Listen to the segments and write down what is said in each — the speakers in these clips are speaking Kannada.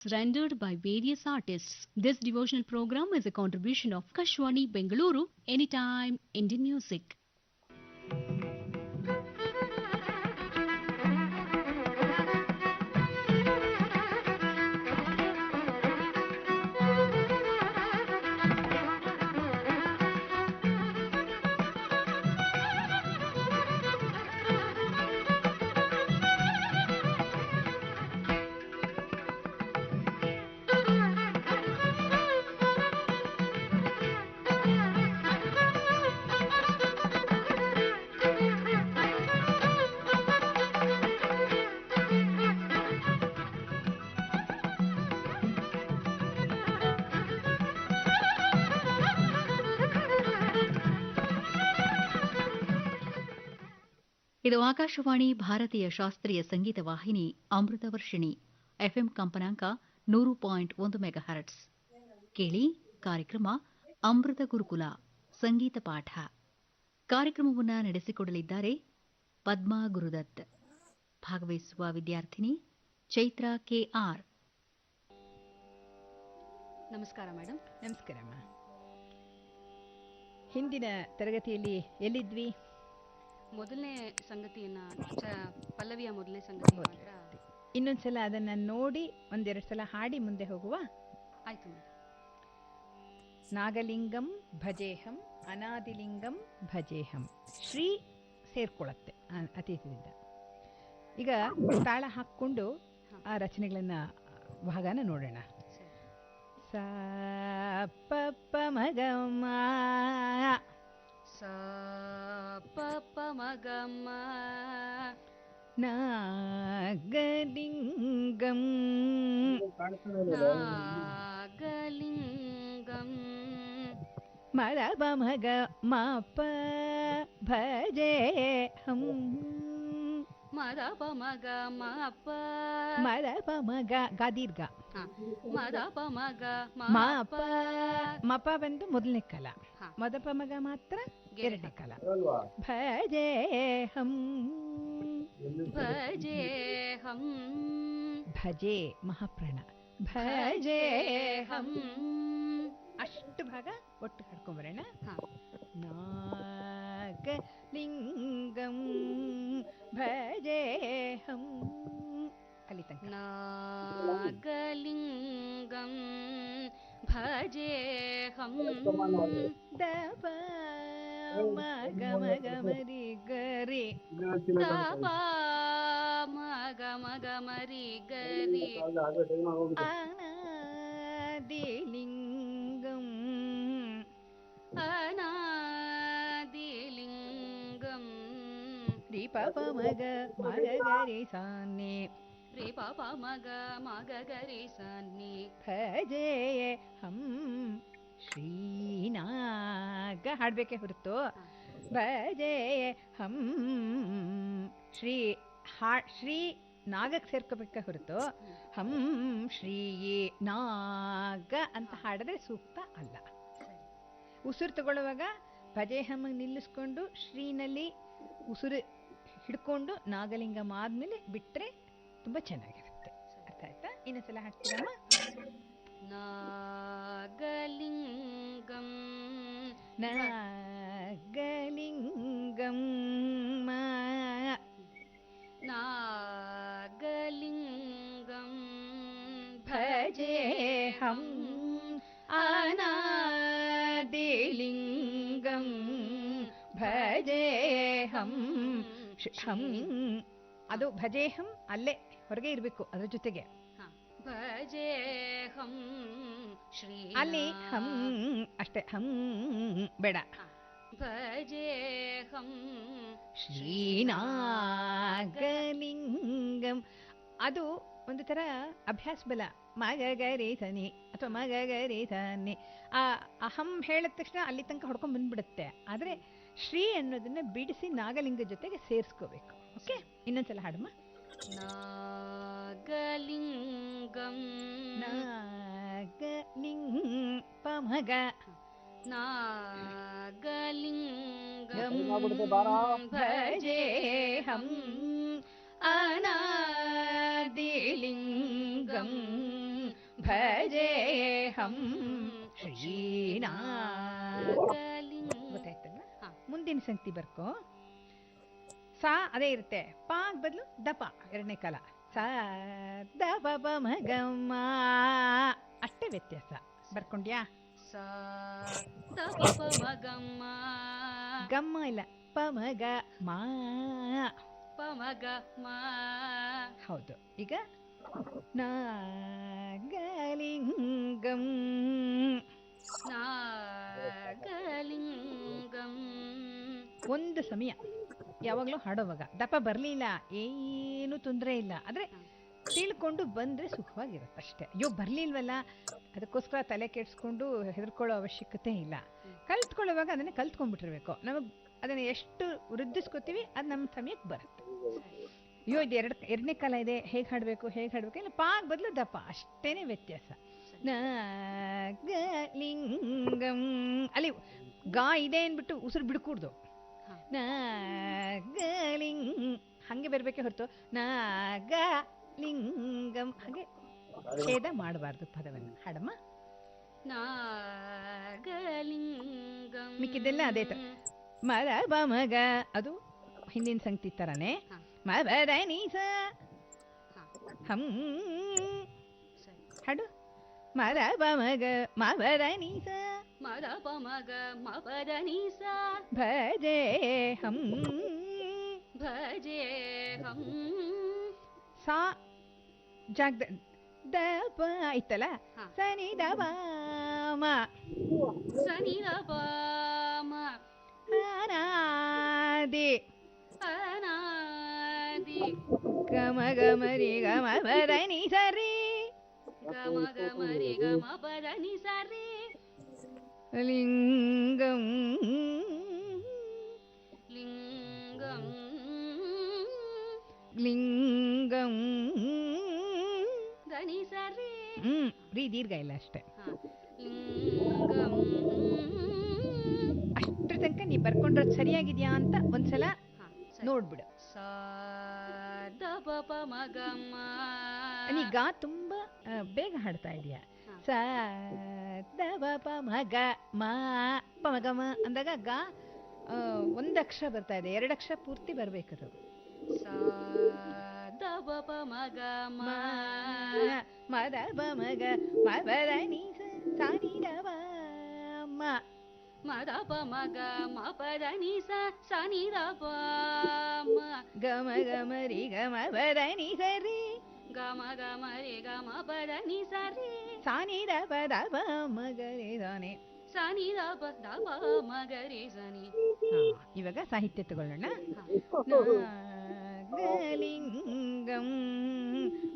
rendered by various artists. This devotional program is a contribution of Kashwani Bengaluru, Anytime Indian Music. ಇದು ಆಕಾಶವಾಣಿ ಭಾರತೀಯ ಶಾಸ್ತ್ರೀಯ ಸಂಗೀತ ವಾಹಿನಿ ಅಮೃತ ವರ್ಷಿಣಿ ಎಫ್ಎಂ ಕಂಪನಾಂಕ 100.1 ಮೆಗಾಹರ್ಟ್ಸ್. ಕೇಳಿ ಕಾರ್ಯಕ್ರಮ ಅಮೃತ ಗುರುಕುಲ ಸಂಗೀತ ಪಾಠ. ಕಾರ್ಯಕ್ರಮವನ್ನು ನಡೆಸಿಕೊಡಲಿದ್ದಾರೆ ಪದ್ಮಾ ಗುರುದತ್. ಭಾಗವಹಿಸುವ ವಿದ್ಯಾರ್ಥಿನಿ ಚೈತ್ರ ಕೆಆರ್. ನಮಸ್ಕಾರ ಮೇಡಮ್. ನಮಸ್ಕಾರಮ್ಮ. ಹಿಂದಿನ ತರಗತಿಯಲ್ಲಿ ಎಲ್ಲಿದ್ವಿ? ಮೊದಲನೇ ಸಂಗತಿಯನ್ನ ಪಲ್ಲವಿಯ ಮೊದಲನೇ ಸಂಗತಿ ಮಾತ್ರ. ಇನ್ನೊಂದ್ಸಲ ಅದನ್ನ ನೋಡಿ ಒಂದೆರಡು ಸಲ ಹಾಡಿ ಮುಂದೆ ಹೋಗುವ. ಆಯ್ತು ಮೇಡಮ್. ನಾಗಲಿಂಗಂ ಭಜೇಹಂ ಅನಾದಿಲಿಂಗಂ ಭಜೇಹಂ. ಶ್ರೀ ಸೇರ್ಕೊಳ್ಳುತ್ತೆ ಅತೀತದಿಂದ. ಈಗ ತಾಳ ಹಾಕ್ಕೊಂಡು ಆ ರಚನೆಗಳನ್ನ ಭಾಗನ ನೋಡೋಣ. ಸ ಪ ಮಗ ಸ ಪ ಮಗ ನಾಗಲಿಂಗಂ ನಾಗಲಿಂಗಂ ಮರಬ ಮಗ ಮಾಪ ಭಜೇಹಂ ಮರಬ ಮಗ ಮಾಪ ಮರಬ ಮಗ ಗಾದೀರ್ಘ ಮರಬ ಮಗ ಮಾಪ ಮಪ ಬಂದು ಮೊದಲನೇ ಕಾಲ, ಮದಪ ಮಗ ಮಾತ್ರ ಎರಡನೇ ಕಾಲ. ಭಜೇಹಂ ಭಜೇಹಂ ಭಜೆ ಮಹಾಪ್ರಾಣ. ಭಜೇಹಂ ಅಷ್ಟು ಭಾಗ ಒಟ್ಟು ಹಾಡ್ಕೊಂಬರೋಣ. ನಾಗಲಿಂಗಂ ಭಜೇಹಂ ಅಲ್ಲಿ ತನಕ. ನಾಗಲಿಂಗಂ ಭಜೇಹಂ ದಪ ಮಗ ಮಗ ಮರಿ ಗರಿ ದಪ ಮಗ ಮಗ ಮರಿ ಗರಿ ಅನಾದಿಲಿಂಗಂ ಅನಾದಿಲಿಂಗಂ ರಿ ಪಪ ಮಗ ಮಗ ಗರಿ ಸಾನ್ನಿ ರಿ ಪಪ ಮಗ ಮಗ ಗರಿ ಸಾನ್ನಿ ಭಜೇಹಂ ಶ್ರೀನಾಗ ಹಾಡ್ಬೇಕೆ ಹೊರತು ಭಜೇಹಂ ಶ್ರೀ ಶ್ರೀ ನಾಗಕ್ಕೆ ಸೇರ್ಕೋಬೇಕೆ ಹೊರತು ಹಂ ಶ್ರೀ ನಾಗ ಅಂತ ಹಾಡಿದ್ರೆ ಸೂಕ್ತ ಅಲ್ಲ. ಉಸಿರು ತಗೊಳ್ಳುವಾಗ ಭಜೇಹಂ ನಿಲ್ಲಿಸ್ಕೊಂಡು ಶ್ರೀನಲ್ಲಿ ಉಸಿರು ಹಿಡ್ಕೊಂಡು ನಾಗಲಿಂಗಂ ಆದ್ಮೇಲೆ ಬಿಟ್ರೆ ತುಂಬಾ ಚೆನ್ನಾಗಿರುತ್ತೆ. ಅರ್ಥ ಆಯ್ತಾ? ಇನ್ನೊಂದ್ಸಲ ಹಾಡ್ತೀರಮ್ಮ. ನಾಗಲಿಂಗಂ ನಾಗಲಿಂಗಂ ನಾಗಲಿಂಗಂ ಭಜೇಹಂ ಅನಾದಿಲಿಂಗಂ ಭಜೇಹಂ ಹಂ. ಅದು ಭಜೇಹಂ ಅಲ್ಲೇ ಹೊರಗೆ ಇರಬೇಕು, ಅದ್ರ ಜೊತೆಗೆ ಭಜೇಹಂ ಶ್ರೀ ಅಲ್ಲಿ ಹಂ ಅಷ್ಟೇ, ಹಂ ಬೇಡ. ಭಜೇಹಂ ಶ್ರೀನಾಗಲಿಂಗಂ ಅದು ಒಂದು ತರ ಅಭ್ಯಾಸ ಬಲ. ಮಗಗರಿ ಸನಿ ಅಥವಾ ಮಗಗರಿ ಸನಿ ಆ ಅಹಂ ಹೇಳಿದ ತಕ್ಷಣ ಅಲ್ಲಿ ತನಕ ಹೊಡ್ಕೊಂಡ್ ಬಂದ್ಬಿಡುತ್ತೆ. ಆದ್ರೆ ಶ್ರೀ ಅನ್ನೋದನ್ನ ಬಿಡಿಸಿ ನಾಗಲಿಂಗ ಜೊತೆಗೆ ಸೇರಿಸ್ಕೋಬೇಕು. ಓಕೆ, ಇನ್ನೊಂದ್ಸಲ ಹಾಡಮ್ಮ. ನಾಗಲಿಂಗಂ ಪಮಗ ನಾಗಲಿಂಗಂ ಭಜೇಹಂ ಅನಾದಿಲಿಂಗಂ ಭಜೇಹಂ ಶ್ರೀನಾಥ. ಗೊತ್ತಾಯ್ತಲ್ಲ? ಮುಂದಿನ ಸಂಗತಿ ಬರ್ಕೋ. ಸಾ ಅದೇ ಇರುತ್ತೆ, ಪಾ ಬದಲು ದಪ ಎರಡನೇ ಕಾಲ. ಸ ದಪ ಪ ಮ ಗ ಮ ಅಷ್ಟೇ ವ್ಯತ್ಯಾಸ. ಬರ್ಕೊಂಡ್ಯಾ? ಸ ದ ಪ ಪ ಮ ಗ ಮ ಗಮ್ಮ ಇಲ್ಲ, ಪ ಮ ಗ ಮಾ. ಪ ಮ ಗ ಮ. ಹೌದು. ಈಗ ನಾಗಲಿಂಗಂ. ನಾಗಲಿಂಗಂ. ಒಂದು ಸಮಯ ಯಾವಾಗಲೂ ಹಾಡೋವಾಗ ದಪ ಬರಲಿಲ್ಲ, ಏನು ತೊಂದರೆ ಇಲ್ಲ. ಆದರೆ ತಿಳ್ಕೊಂಡು ಬಂದರೆ ಸುಖವಾಗಿರುತ್ತೆ ಅಷ್ಟೇ. ಅಯ್ಯೋ ಬರಲಿಲ್ವಲ್ಲ ಅದಕ್ಕೋಸ್ಕರ ತಲೆ ಕೆಡಿಸ್ಕೊಂಡು ಹೆದರ್ಕೊಳ್ಳೋ ಅವಶ್ಯಕತೆ ಇಲ್ಲ. ಕಲ್ತ್ಕೊಳ್ಳುವಾಗ ಅದನ್ನೇ ಕಲ್ತ್ಕೊಂಡ್ಬಿಟ್ಟಿರ್ಬೇಕು. ನಮಗೆ ಅದನ್ನು ಎಷ್ಟು ವೃದ್ಧಿಸ್ಕೋತೀವಿ ಅದು ನಮ್ಮ ಸಮಯಕ್ಕೆ ಬರುತ್ತೆ. ಅಯ್ಯೋ ಇದು ಎರಡನೇ ಕಾಲ ಇದೆ, ಹೇಗೆ ಹಾಡಬೇಕು ಇಲ್ಲ ಪಾಕ್ ಬದಲು ದಪ ಅಷ್ಟೇನೆ ವ್ಯತ್ಯಾಸ. ನಾಗಲಿಂಗಂ ಅಲ್ಲಿ ಗಾ ಇದೆ ಅಂದ್ಬಿಟ್ಟು ಉಸಿರು ಬಿಡ್ಕೂಡ್ದು. ನಾಗಲಿಂಗ ಹಂಗೆ ಬರಬೇಕೆ ಹೊರತು ನಾಗಲಿಂಗಂ ಹಾಗೆ ಛೇದ ಮಾಡಬಾರ್ದು ಪದವನ್ನು. ಹಾಡಮ್ಮ. ನಾಗಲಿಂಗಂ. ಮಿಕ್ಕಿದ್ದೆಲ್ಲ ಅದೇ ತರ. ಮರ ಬ ಮಗ ಅದು ಹಿಂದಿನ ಸಂಗತಿ ತರನೇ. ಮರ ನೀಸ ಹಂ ಹಾಡು. ಮರ ಬ ಮಗ ಮರ ನೀಸ ಮರ ಪ ಮಗ ಮ ಪದ ನಿ ಸ ಭಜೆ ಹಂ ಭಜೆ ಹಂ. ಸಾ ಜಾಗದ ದ ಪ ಐತಲ್ಲ, ಸನಿ ದ ಪ ಮ ಸನಿ ದ ಪ ಮ ಅನಾದಿ ಅನಾದಿ ಗಮ ಗಮ ರಿ ಗಮ ಪದ ನಿ ಸರಿ ಗಮ ಗಮ ರಿ ಗಮ ಪದ ನಿ ಸರಿ. ಲಿಂಗಂ ಲಿಂಗಂ ಲಿಂಗಂ ಧನಿ ಸರಿ. ರೀ ದೀರ್ಘ ಇಲ್ಲ ಅಷ್ಟೇ. ಲಿಂಗಂ. ಅಷ್ಟರ ತನಕ ನೀ ಬರ್ಕೊಂಡ್ರೆ ಸರಿಯಾಗಿದ್ಯಾ ಅಂತ ಒಂದ್ಸಲ ನೋಡ್ಬಿಡು. ಸ ದ ಪ ಪ ಮ ಗ ಮ. ನೀ ಗಾ ತುಂಬಾ ಬೇಗ ಹಾಡ್ತಾ ಇದೀಯ. ಸ ದ ಪ ಪ ಮ ಗ ಮ ಪ ಮ ಗ ಮ ಅಂದಾಗ ಗಾ ಒಂದು ಅಕ್ಷರ ಬರ್ತಾ ಇದೆ, 2 ಅಕ್ಷರ ಪೂರ್ತಿ ಬರ್ಬೇಕದು. ಸ ದ ಪ ಪ ಮ ಗ ಮ ಮ ದ ಪ ಮ ಗ ಮ ಪ ದ ನಿ ಸ ನಿ ದ ಪ ಮ ಮ ದ ಪ ಮ ಗ ಮ ಪ ದ ನಿ ಸ ಸ ನಿ ದ ಪ ಮ ಗ ಮ ರಿ ಗ ಮ ಪ ದ ನಿ ಸ ರಿ ಗ ಮ ರಿ ಗ ಮ ಪ ದ ನಿ ಸ ರಿ ಸ ನಿ ದ ಪ ಮ ಗ ರಿ ಸ ನಿ ಸ ನಿ ದ ಪ ಮ ಗ ರಿ ಸ ನಿ. ಇವಾಗ ಸಾಹಿತ್ಯ ತಗೊಳ್ಳೋಣ. ನಾಗಲಿಂಗಂ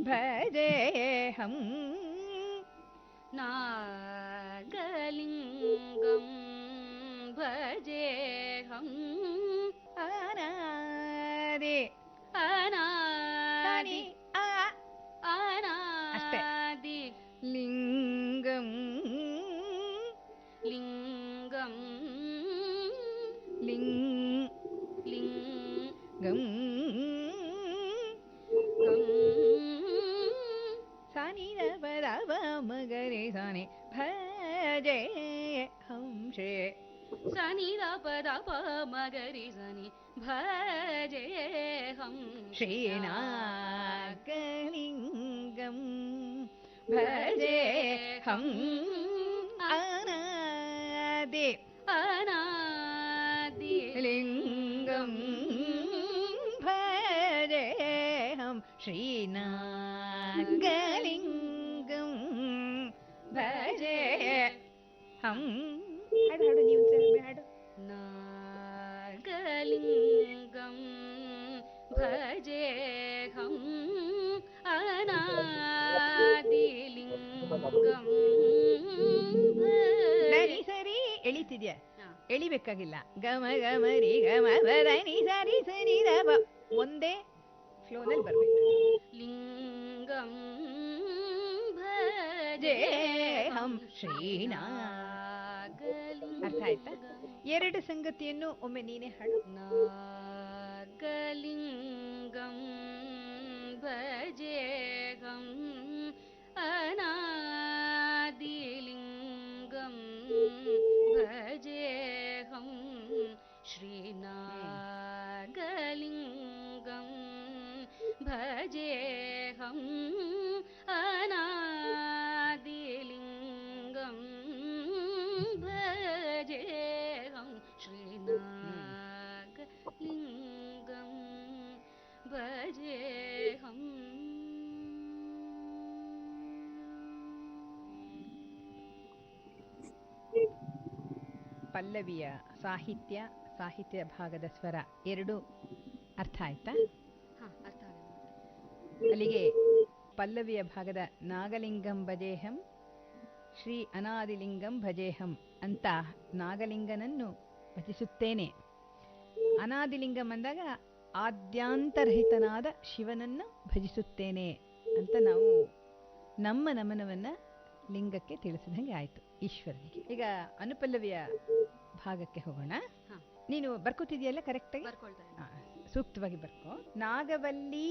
ಭಜೇಹಂ. ನಾಗಲಿಂಗಂ ಭಜೇಹಂ. ಅನಾದಿ ಅನಾದಿ ಅಷ್ಟೇ. ಅನಾದಿ ಲಿಂಗಂ ಲಿಂಗಂ ಲಿಂಗಂ ಸಾನಿ ದ ಪ ದ ಪ ಮ ಗ ರಿ ಸ ನಿ ಭಜೆ ಹಂ ಶ್ರೀ. ಸನಿ ದ ಪ ದ ಪ ಮ ಗ ರಿ ಸ ನಿ ಭಜೆ ಹಂ ಶ್ರೀನಾಗಲಿಂಗಂ ಭಜೆ ಹಂ. ಅನಾದಿ ಅನಾದಿ ಲಿಂಗಂ ಭಜೇಹಂ ಶ್ರೀನಾಗಲಿಂಗಂ ಭಜೇಹಂ. ಹಾಡು ಹಾಡು ನೀವು ಹಾಡು. ನಾಗಲಿಂಗಂ ಭಜೇಹಂ ಅನಾದಿಲಿಂಗಂ. ನರಿ ಸರಿ ಎಳಿತಿದ್ಯಾ? ಎಳಿಬೇಕಾಗಿಲ್ಲ. ಗಮ ಗಮ ರಿ ಗಮ ಪದ ನಿ ಸರಿ ಸರಿ ದ ಪ ಒಂದೇ ಫ್ಲೋನಲ್ಲಿ ಬರ್ಬೇಕು. ಲಿಂಗಂ ಭಜೇಹಂ ಶ್ರೀನಾಗಲಿಂಗಂ. ಅರ್ಥ ಆಯ್ತಾ? 2 ಸಂಗತಿಯನ್ನು ಒಮ್ಮೆ ನೀನೇ ಹಾಡು. ನಾಗಲಿಂಗಂ ಭಜೇಹಂ ಅನಾದಿಲಿಂಗಂ. ಪಲ್ಲವಿಯ ಸಾಹಿತ್ಯ, ಸಾಹಿತ್ಯ ಭಾಗದ ಸ್ವರ ಎರಡು ಅರ್ಥ ಆಯ್ತಾ? ಅರ್ಥ ಆಗಿದೆ. ಅಲ್ಲಿಗೆ ಪಲ್ಲವಿಯ ಭಾಗದ ನಾಗಲಿಂಗಂ ಭಜೇಹಂ ಶ್ರೀ ಅನಾದಿಲಿಂಗಂ ಭಜೇಹಂ ಅಂತ ನಾಗಲಿಂಗನನ್ನು ಭಜಿಸುತ್ತೇನೆ. ಅನಾದಿಲಿಂಗಂ ಅಂದಾಗ ಆದ್ಯಾಂತರಹಿತನಾದ ಶಿವನನ್ನು ಭಜಿಸುತ್ತೇನೆ ಅಂತ ನಾವು ನಮ್ಮ ನಮನವನ್ನ ಲಿಂಗಕ್ಕೆ ತಿಳಿಸಿದಂಗೆ ಆಯ್ತು, ಈಶ್ವರನಿಗೆ. ಈಗ ಅನುಪಲ್ಲವಿಯ ಭಾಗಕ್ಕೆ ಹೋಗೋಣ. ನೀನು ಬರ್ಕೋತಿದೆಯಲ್ಲ ಕರೆಕ್ಟಾಗಿ? ಸೂಕ್ತವಾಗಿ ಬರ್ಕೋ. ನಾಗವಲ್ಲಿ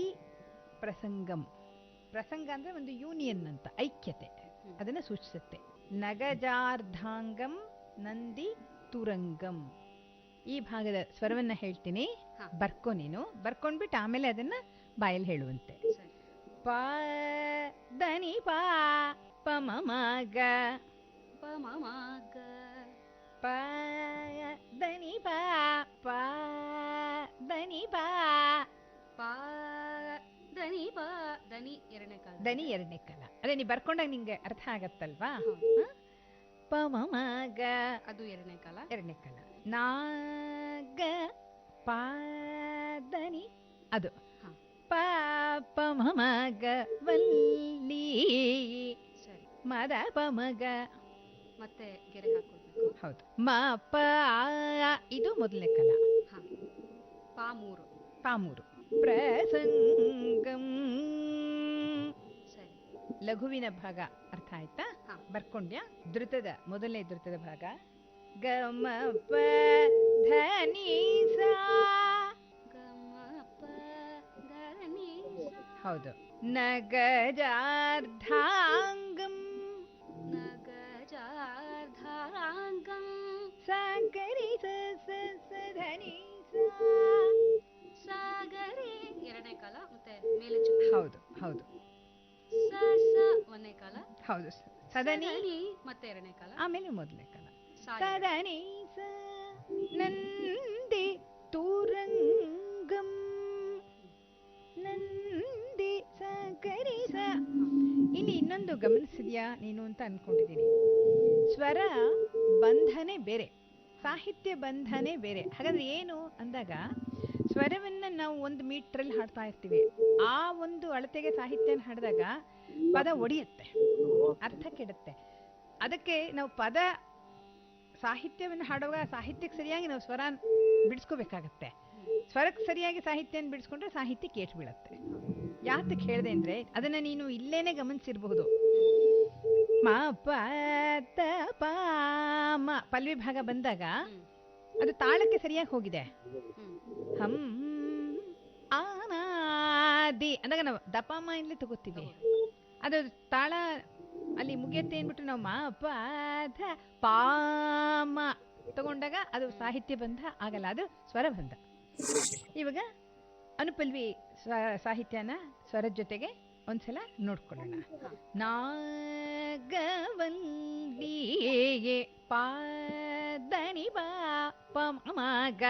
ಪ್ರಸಂಗಂ. ಪ್ರಸಂಗ ಅಂದ್ರೆ ಒಂದು ಯೂನಿಯನ್ ಅಂತ, ಐಕ್ಯತೆ, ಅದನ್ನ ಸೂಚಿಸುತ್ತೆ. ನಗಜಾರ್ಧಾಂಗಂ ನಂದಿ ತುರಂಗಂ. ಈ ಭಾಗದ ಸ್ವರವನ್ನ ಹೇಳ್ತೀನಿ, ಬರ್ಕೋ ನೀನು. ಬರ್ಕೊಂಡ್ಬಿಟ್ಟು ಆಮೇಲೆ ಅದನ್ನ ಬಾಯಲ್ಲಿ ಹೇಳುವಂತೆ. ಪ ದನಿ ಪಾ ಪ ಮ ಗ ಪ ಮ ಗ ಪ ದನಿ ಪಾ ಪ ದನಿ ಪಾ ಪ ದನಿ ಪ ದನಿ ಎರಡನೇ ಕಾಲ. ದನಿ ಎರಡನೇ ಕಾಲ. ಅದೇ ನೀ ಬರ್ಕೊಂಡಾಗ ನಿಂಗೆ ಅರ್ಥ ಆಗತ್ತಲ್ವಾ? ಪ ಮ ಗ ಅದು ಎರಡನೇ ಕಾಲ. ಎರಡನೇ ಕಾಲ. ನಾಗ ಪ ದನಿ ಅದು ಪ ಪ ಮ ಗ ವಲ್ಲಿ ಸರಿ. ಮದ ಪ ಮ ಗ ಮತ್ತೆ ಗೆರೆ ಹಾಕೊಳ್ಬೇಕು. ಹೌದು. ಮ ಪ ಇದು ಮೊದಲನೇ ಕಾಲ. ಪಾ ಮೂರು. ಪಾ ಮೂರು. ಪ್ರಸಂಗಂ. ಸರಿ. ಲಘುವಿನ ಭಾಗ ಅರ್ಥ ಆಯ್ತಾ? ಬರ್ಕೊಂಡ್ಯಾ? ಧೃತದ ಮೊದಲನೇ ಧೃತದ ಭಾಗ ಗ ಮ ಪ ಧನಿ ಸಾ. ಹೌದು. ನಗಜಾರ್ಧಾಂಗಂ. ನಗಜಾರ್ಧಾಂಗಂ ಸಾಗರಿ ಸ ಧನಿ ಸಾಗರಿ ಎರಡನೇ ಕಾಲ. ಮತ್ತೆ ಮೇಲೆ ಹೌದು ಹೌದು. ಸ ಒಂದನೇ ಕಾಲ. ಹೌದು. ಸದನಿ ಮತ್ತೆ ಎರಡನೇ ಕಾಲ. ಆಮೇಲೆ ಮೊದಲನೇ ಕಾಲ. ಸದನಿ ಸ ನಂದಿ ತುರಂಗಂ. ನಂದಿ ಸಾಗರಿ ಸ. ಇಲ್ಲಿ ಇನ್ನೊಂದು ಗಮನಿಸಿದ್ಯಾ ನೀನು ಅಂತ ಅನ್ಕೊಂಡಿದ್ದೀನಿ. ಸ್ವರ ಬಂಧನೆ ಬೇರೆ, ಸಾಹಿತ್ಯ ಬಂಧನೆ ಬೇರೆ. ಹಾಗಾದ್ರೆ ಏನು ಅಂದಾಗ, ಸ್ವರವನ್ನ ನಾವು 1 ಮೀಟ್ರಲ್ಲಿ ಹಾಡ್ತಾ ಇರ್ತೀವಿ. ಆ ಒಂದು ಅಳತೆಗೆ ಸಾಹಿತ್ಯನ ಹಾಡಿದಾಗ ಪದ ಒಡೆಯುತ್ತೆ, ಅರ್ಥ ಕೆಡುತ್ತೆ. ಅದಕ್ಕೆ ನಾವು ಪದ ಸಾಹಿತ್ಯವನ್ನು ಹಾಡುವಾಗ ಸಾಹಿತ್ಯಕ್ಕೆ ಸರಿಯಾಗಿ ನಾವು ಸ್ವರ ಬಿಡಿಸ್ಕೋಬೇಕಾಗತ್ತೆ. ಸ್ವರಕ್ಕೆ ಸರಿಯಾಗಿ ಸಾಹಿತ್ಯನ ಬಿಡಿಸ್ಕೊಂಡ್ರೆ ಸಾಹಿತ್ಯ ಕೇಟ್ ಬೀಳತ್ತೆ. ಯಾತಕ್ಕೆ ಹೇಳಿದೆ ಅಂದ್ರೆ, ಅದನ್ನ ನೀನು ಇಲ್ಲೇನೆ ಗಮನಿಸಿರಬಹುದು. ಮ ಪ ತ ಪ ಮ ಪಲ್ವಿ ಭಾಗ ಬಂದಾಗ ಅದು ತಾಳಕ್ಕೆ ಸರಿಯಾಗಿ ಹೋಗಿದೆ. ಹಂ ಆನಾದಿ ಅಂದಾಗ ನಾವು ದಪಮ ಇಂದಲೇ ತಗೋತೀವಿ. ಅದು ತಾಳ ಅಲ್ಲಿ ಮುಗಿಯತ್ತೆ ಅಂದ್ಬಿಟ್ಟು ನಾವು ಮ ಪ ಧ ಪಾಮ ತಗೊಂಡಾಗ ಅದು ಸಾಹಿತ್ಯ ಬಂಧ ಆಗಲ್ಲ, ಅದು ಸ್ವರ ಬಂಧ. ಇವಾಗ ಅನುಪಲ್ವಿ ಸಾಹಿತ್ಯನ ಸ್ವರದ ಜೊತೆಗೆ ಒಂದ್ಸಲ ನೋಡ್ಕೊಳ್ಳೋಣ. ನಾಗವಲ್ಲಿಯೇ ಪಾದಣಿ ಪಾಪ ಮಗ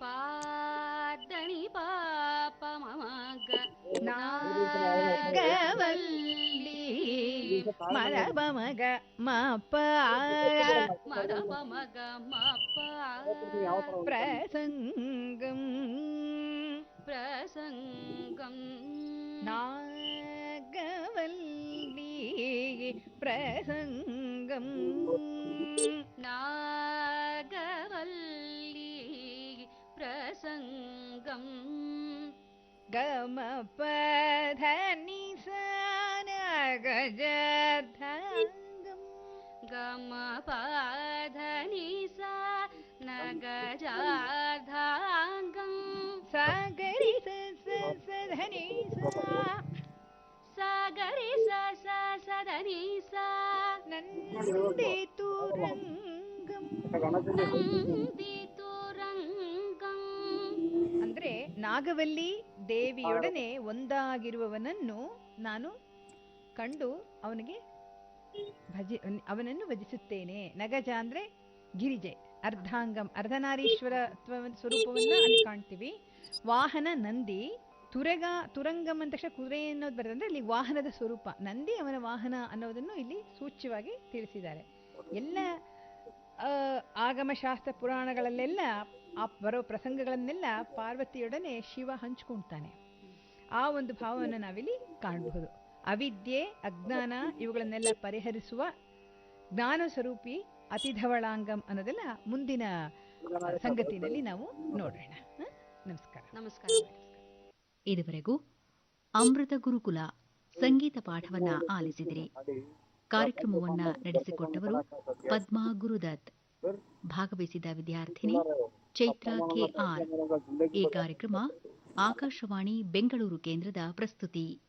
ಪಾದಣಿ ಪಾಪ ಮಗ ನಾಗವಲ್ಲಿ ಮರಬ ಮಗ ಮಪ ಮರಬ ಮಗ ಮಪ ಪ್ರಸಂಗಂ ಪ್ರಸಂಗಂ ನಾಗವಲ್ಲಿ ಪ್ರಸಂಗಂ ನಾಗವಲ್ಲಿ ಪ್ರಸಂಗಂ ಗಮ ಪಧನಿ ನಗಜಾರ್ಧಾಂಗಂ ಗಮ ಪಧನಿ ಸ ನಗಜಾರ್ಧಾಂಗಂ ಸಾಗರಿ ಧನಿ ಸಾಗರಿ ಸದನಿ ಸ ನಂದಿ ತುರಂಗಂ. ನಂದಿ ತುರಂಗಂ ಅಂದ್ರೆ ನಾಗವಲ್ಲಿ ದೇವಿಯೊಡನೆ ಒಂದಾಗಿರುವವನನ್ನು ನಾನು ಕಂಡು ಅವನನ್ನು ಭಜಿಸುತ್ತೇನೆ. ನಗಜ ಅಂದ್ರೆ ಗಿರಿಜೆ, ಅರ್ಧಾಂಗಂ ಅರ್ಧನಾರೀಶ್ವರ ಸ್ವರೂಪವನ್ನ ಅಲ್ಲಿ ಕಾಣ್ತೀವಿ. ವಾಹನ ನಂದಿ, ತುರಂಗಂ ಅಂದ ತಕ್ಷಣ ಕುದುರೆ ಅನ್ನೋದು ಬರ್ತದೆ. ಅಂದ್ರೆ ಇಲ್ಲಿ ವಾಹನದ ಸ್ವರೂಪ ನಂದಿ, ಅವನ ವಾಹನ ಅನ್ನೋದನ್ನು ಇಲ್ಲಿ ಸೂಚ್ಯವಾಗಿ ತಿಳಿಸಿದ್ದಾರೆ. ಎಲ್ಲ ಆಗಮಶಾಸ್ತ್ರ ಪುರಾಣಗಳಲ್ಲೆಲ್ಲ ಆ ಬರೋ ಪ್ರಸಂಗಗಳನ್ನೆಲ್ಲ ಪಾರ್ವತಿಯೊಡನೆ ಶಿವ ಹಂಚ್ಕೊಳ್ತಾನೆ. ಆ ಒಂದು ಭಾವವನ್ನು ನಾವಿಲ್ಲಿ ಕಾಣಬಹುದು. ಅವಿದ್ಯೆ, ಅಜ್ಞಾನ ಇವುಗಳನ್ನೆಲ್ಲ ಪರಿಹರಿಸುವ ಜ್ಞಾನ ಸ್ವರೂಪಿ ಅತಿಧವಳಾಂಗಂ ಅನ್ನೋದೆಲ್ಲ ಮುಂದಿನ ಸಂಗತಿನಲ್ಲಿ ನಾವು ನೋಡೋಣ. ನಮಸ್ಕಾರ. ನಮಸ್ಕಾರ. ಇದುವರೆಗೂ ಅಮೃತ ಗುರುಕುಲ ಸಂಗೀತ ಪಾಠವನ್ನ ಆಲಿಸಿದಿರಿ. ಕಾರ್ಯಕ್ರಮವನ್ನ ನಡೆಸಿಕೊಟ್ಟವರು ಪದ್ಮಾ ಗುರುದತ್. ಭಾಗವಹಿಸಿದ ವಿದ್ಯಾರ್ಥಿನಿ ಚೈತ್ರ ಕೆಆರ್. ಈ ಕಾರ್ಯಕ್ರಮ ಆಕಾಶವಾಣಿ ಬೆಂಗಳೂರು ಕೇಂದ್ರದ ಪ್ರಸ್ತುತಿ.